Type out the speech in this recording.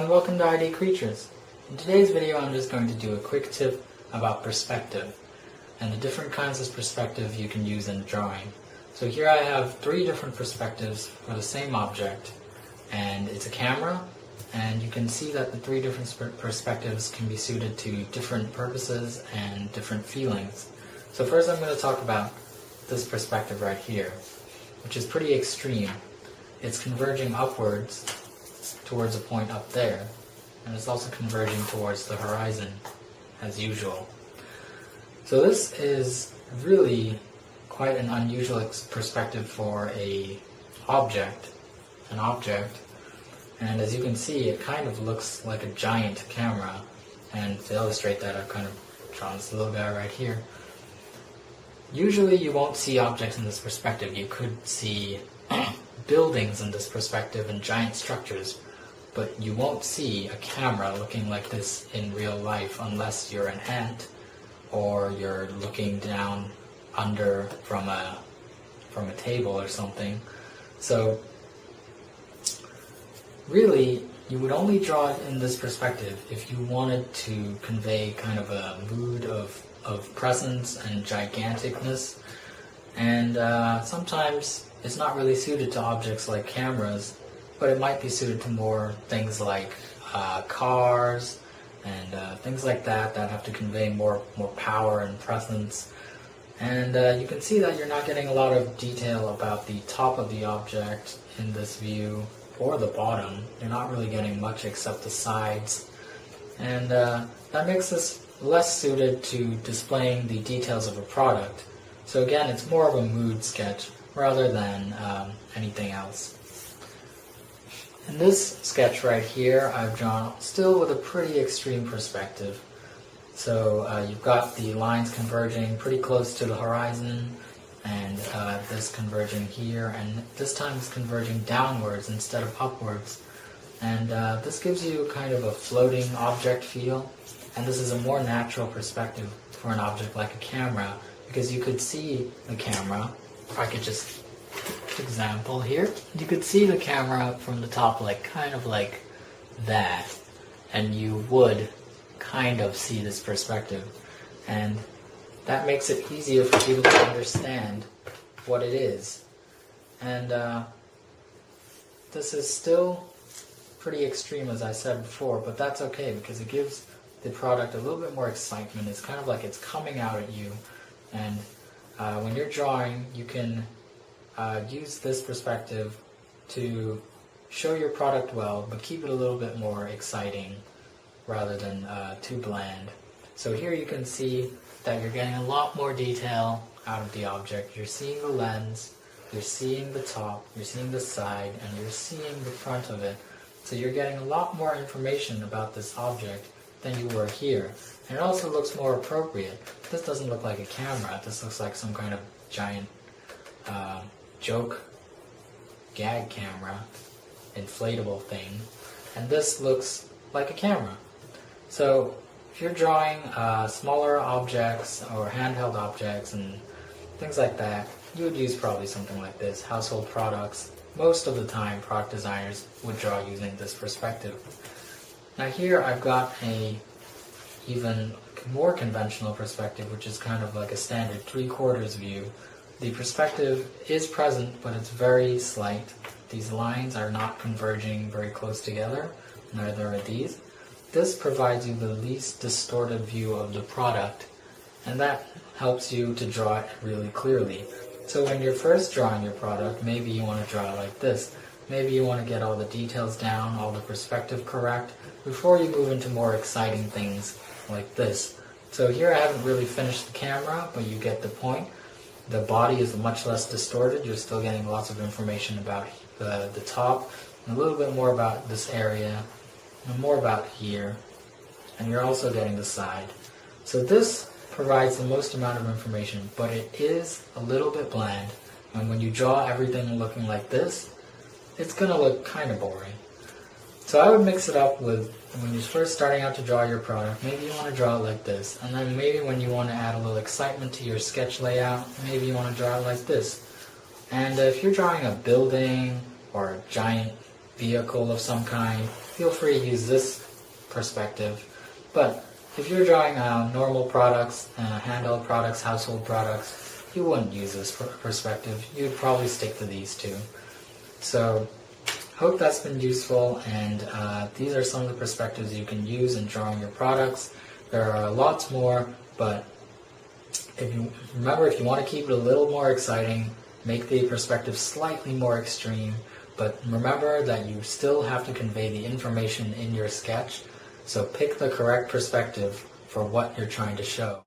and welcome to ID Creatures. In today's video I'm just going to do a quick tip about perspective and the different kinds of perspective you can use in drawing. So here I have 3 different perspectives for the same object, and it's a camera, and you can see that the 3 different perspectives can be suited to different purposes and different feelings. So first I'm going to talk about this perspective right here, which is pretty extreme. It's converging upwards towards a point up there, and it's also converging towards the horizon as usual. So this is really quite an unusual perspective for an object, and as you can see it kind of looks like a giant camera, and to illustrate that I've kind of drawn this little guy right here. Usually you won't see objects in this perspective. You could see buildings in this perspective and giant structures, but you won't see a camera looking like this in real life unless you're an ant or you're looking down under from a table or something. So really you would only draw it in this perspective if you wanted to convey kind of a mood of presence and giganticness, and sometimes it's not really suited to objects like cameras, but it might be suited to more things like cars and things like that have to convey more power and presence. And you can see that you're not getting a lot of detail about the top of the object in this view, or the bottom. You're not really getting much except the sides, and that makes this less suited to displaying the details of a product. So again, it's more of a mood sketch rather than anything else. In this sketch right here, I've drawn still with a pretty extreme perspective. So you've got the lines converging pretty close to the horizon, and this converging here, and this time it's converging downwards instead of upwards. And this gives you kind of a floating object feel, and this is a more natural perspective for an object like a camera, because you could see the camera. If I could just example here, you could see the camera from the top, like kind of like that, and you would kind of see this perspective, and that makes it easier for people to understand what it is. And this is still pretty extreme, as I said before, but that's okay because it gives the product a little bit more excitement. It's kind of like it's coming out at you, and when you're drawing you can use this perspective to show your product well, but keep it a little bit more exciting rather than too bland. So here you can see that you're getting a lot more detail out of the object. You're seeing the lens, you're seeing the top, you're seeing the side, and you're seeing the front of it. So you're getting a lot more information about this object than you were here. And it also looks more appropriate. This doesn't look like a camera. This looks like some kind of giant joke gag camera, inflatable thing. And this looks like a camera. So if you're drawing smaller objects or handheld objects and things like that, you would use probably something like this. Household products, most of the time product designers would draw using this perspective. Now here I've got a even more conventional perspective, which is kind of like a standard 3/4 view. The perspective is present, but it's very slight. These lines are not converging very close together, neither are these. This provides you the least distorted view of the product, and that helps you to draw it really clearly. So when you're first drawing your product, maybe you want to draw it like this. Maybe you want to get all the details down, all the perspective correct, before you move into more exciting things like this. So here I haven't really finished the camera, but you get the point. The body is much less distorted. You're still getting lots of information about the top, and a little bit more about this area, and more about here, and you're also getting the side. So this provides the most amount of information, but it is a little bit bland, and when you draw everything looking like this, it's going to look kind of boring. So I would mix it up with, when you're first starting out to draw your product, maybe you want to draw it like this, and then maybe when you want to add a little excitement to your sketch layout, maybe you want to draw it like this. And if you're drawing a building or a giant vehicle of some kind, feel free to use this perspective. But if you're drawing normal products, handheld products, household products, you wouldn't use this perspective. You'd probably stick to these two. So, hope that's been useful, and these are some of the perspectives you can use in drawing your products. There are lots more, but if you want to keep it a little more exciting, make the perspective slightly more extreme, but remember that you still have to convey the information in your sketch, so pick the correct perspective for what you're trying to show.